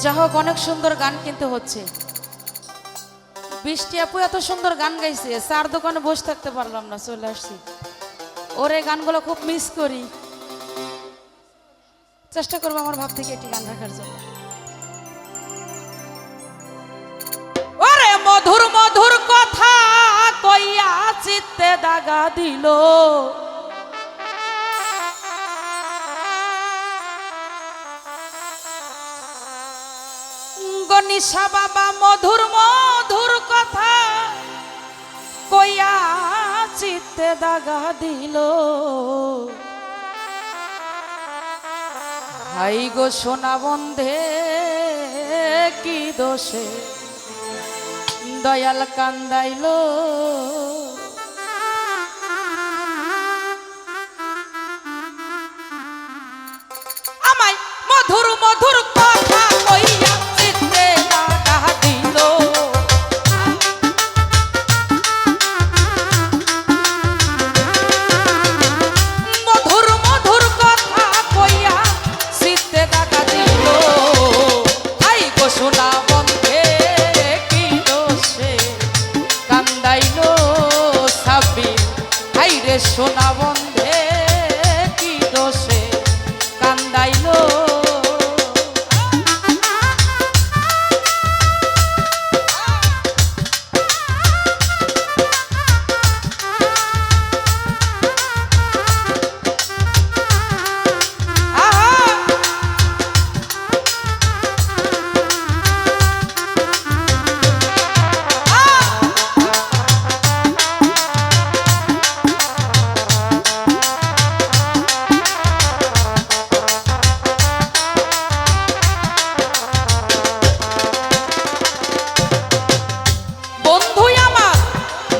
যা হোক অনেক সুন্দর গান কিন্তু হচ্ছে। বৃষ্টি আপু এত সুন্দর গান গাইছে, চার দোকানে বসে থাকতে পারলাম না, চলে আসছি। ওর এই গানগুলো খুব মিস করি, চেষ্টা করবো আমার ভাব থেকে একটি গান রাখার জন্য। ওরে মধুর মধুর কথা কইয়া চিত্তে দাগা দিল, গনিশা বাবা মধুর মধুর কথা কইয়া চিত্তে দাগা দিল। হাই গো সোনা বন্ধে কি দোষে দয়াল কান্দাইল। আমায় মধুর মধুর কথা কইয়া চিত্তে দাগা দিল, মধুর মধুর কথা কইয়া চিত্তে দাগা দিল। হাই গো সোনা বন্ধে কি দোষে কান্দাইল সাবির। হাই রে সোনা বন্ধে কি দোষে কান্দাইল।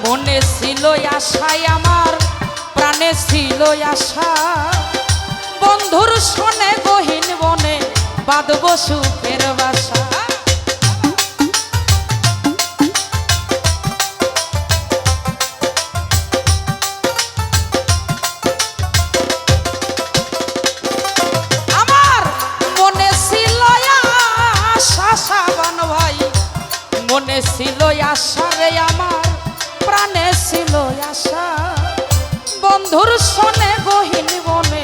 মনে ছিল আশায় আমার, প্রাণে ছিল আশা, বন্ধুর শোনে গহীন বনে বাঁধব সুখের বাসা। আমার মনে ছিল আশা সাবান ভাই, মনে ছিল আশা রে আমার, প্রাণে ছিল আশা, বন্ধুর শোনে গহীন বনে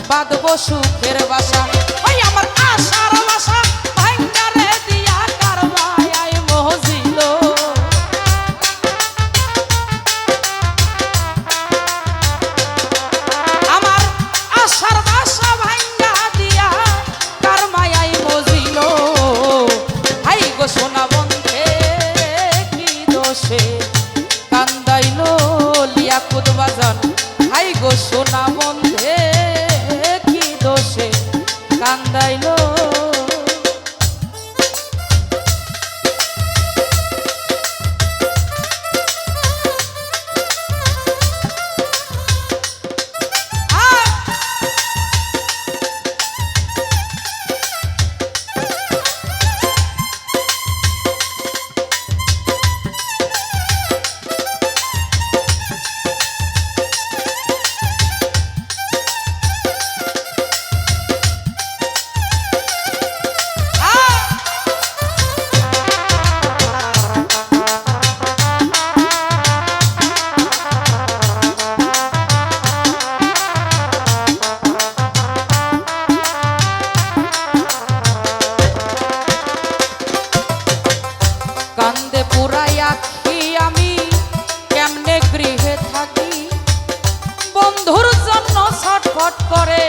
বাঁধব সুখের বাসা। ওই আমার আশার বাসা ভাঙ্গা রে দিয়া কারবায় মহজিল। আমার আশার বাসা ভাঙ্গা দিয়া কারমায় মজিল। হাই গো সোনা বন্ধে কি দোষে কান্দাইল লিয়াকুত বাজান। হাই গো সোনা বন্ধে কি দোষে কান্দাইল। কান্দে পুরাই আখি আমি কেমনে গৃহে থাকি, বন্ধুর জন্য ছটফট করে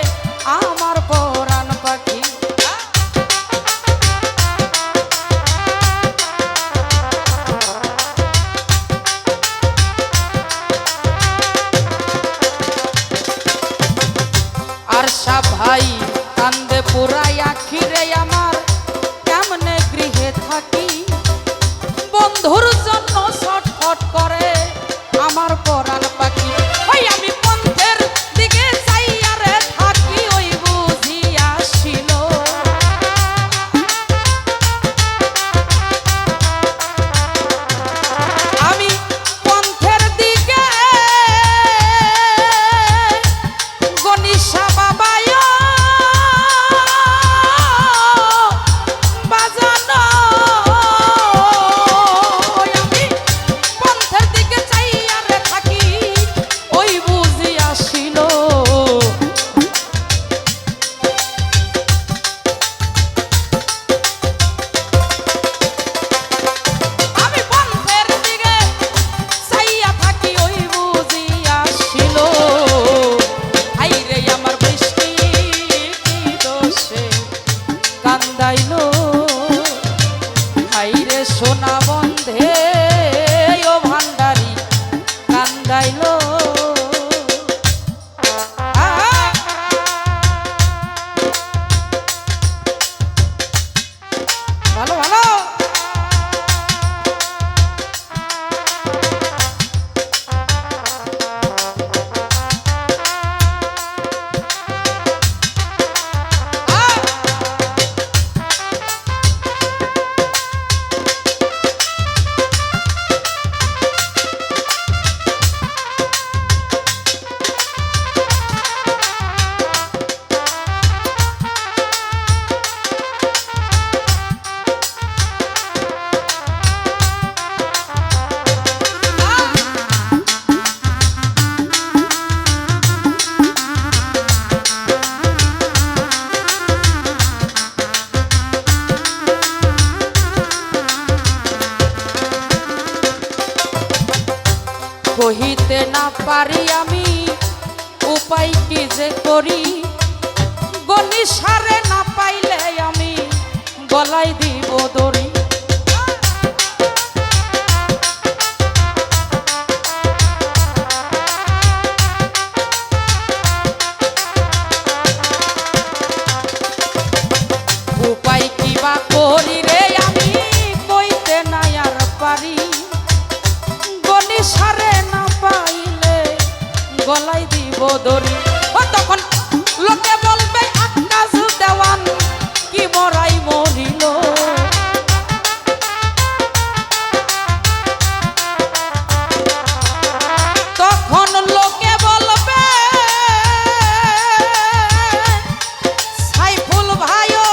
আমার পরাণ পাখি। আরশা ভাই কান্দে পুরাই আখি রে আমার কেমনে গৃহে থাকি, বন্ধুর জন্য ছটফট করে আমার পরাণ পাখি। ওই আমি পন্থের দিকে যাইয়া রে থাকি ওই পারি আমি উপায় কি যে করি গনি সারে না পাইলে আমি গলায় দিব দড়ি উপায় কি বা করি রে আমি কইতে না আর পারি গনি সারে না পাইলে গলায় দিব দড়ি তখন লোকে বলবে আকাশ দেওয়ান কি মরাই মরিল তখন লোকে বলবে সাইফুল ভাইও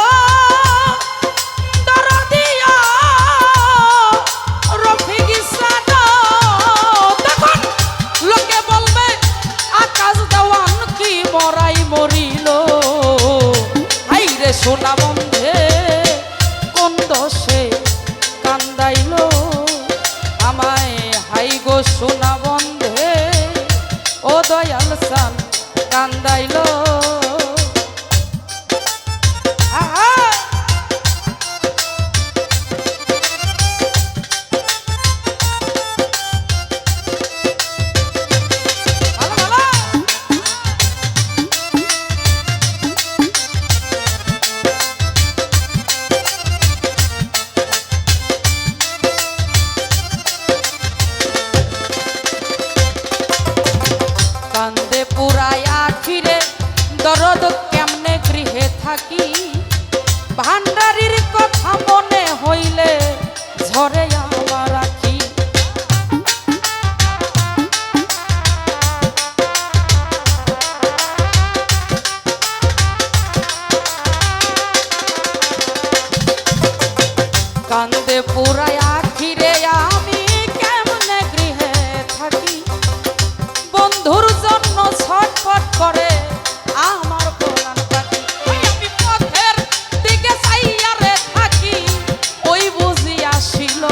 দরদিয়া রফিক সাদা তখন লোকে বলবে আকাশ দেওয়ান কি মরাই মরিল হাইরে সোনা বন্ধে কোন দোষে কান্দাইল আমায় হাই গো সোনা বন্ধে ও দয়াল সান কান্দাইল কান্দে পুরায় আখিরে দরদ কেমনে গৃহে থাকি ভান্ডারির কথা মনে হইলে ঝরে আমার আখি কান্দে পুরায় আখিরে আমি কেমনে গৃহে থাকি বন্ধুর জন্য ছটফট করে আমার প্রাণ পাখি আমি পথের দিকে চাইয়া রে থাকি ওই বুঝি আসিল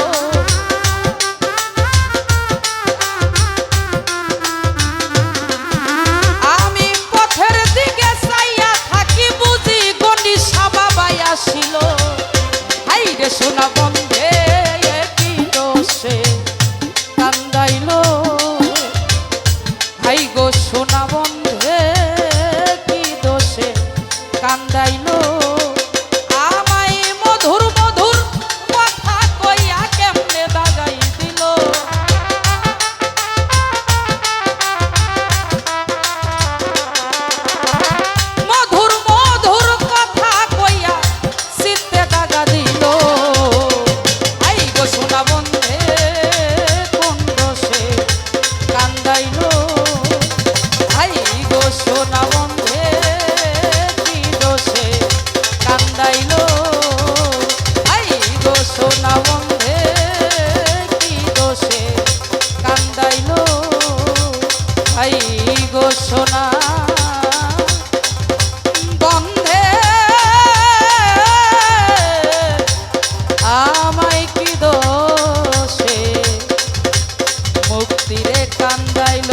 আমি পথের দিকে চাইয়া থাকি বুঝি গনি সাবাবাই আসিল হাইরে সোনা বন্ধে কি দোষে কান্দাইল হাই গো সোনা বন্ধে কি দোষে কান্দাইল আমায় মধুর মধুর কথা কইয়া কেমনে দাগাই দিল মধুর মধুর কথা কইয়া চিত্তে দাগা দিল হাই গো সোনা বন্ধে কোন দোষে কান্দাইল হাই গো সোনা বন্ধে কি দোষে কান্দাইল হাই গো সোনা বন্ধে কি দোষে কান্দাইল হাই গো সোনা বন্ধে আমায় কি দোষে মুক্তিরে কান্দাইল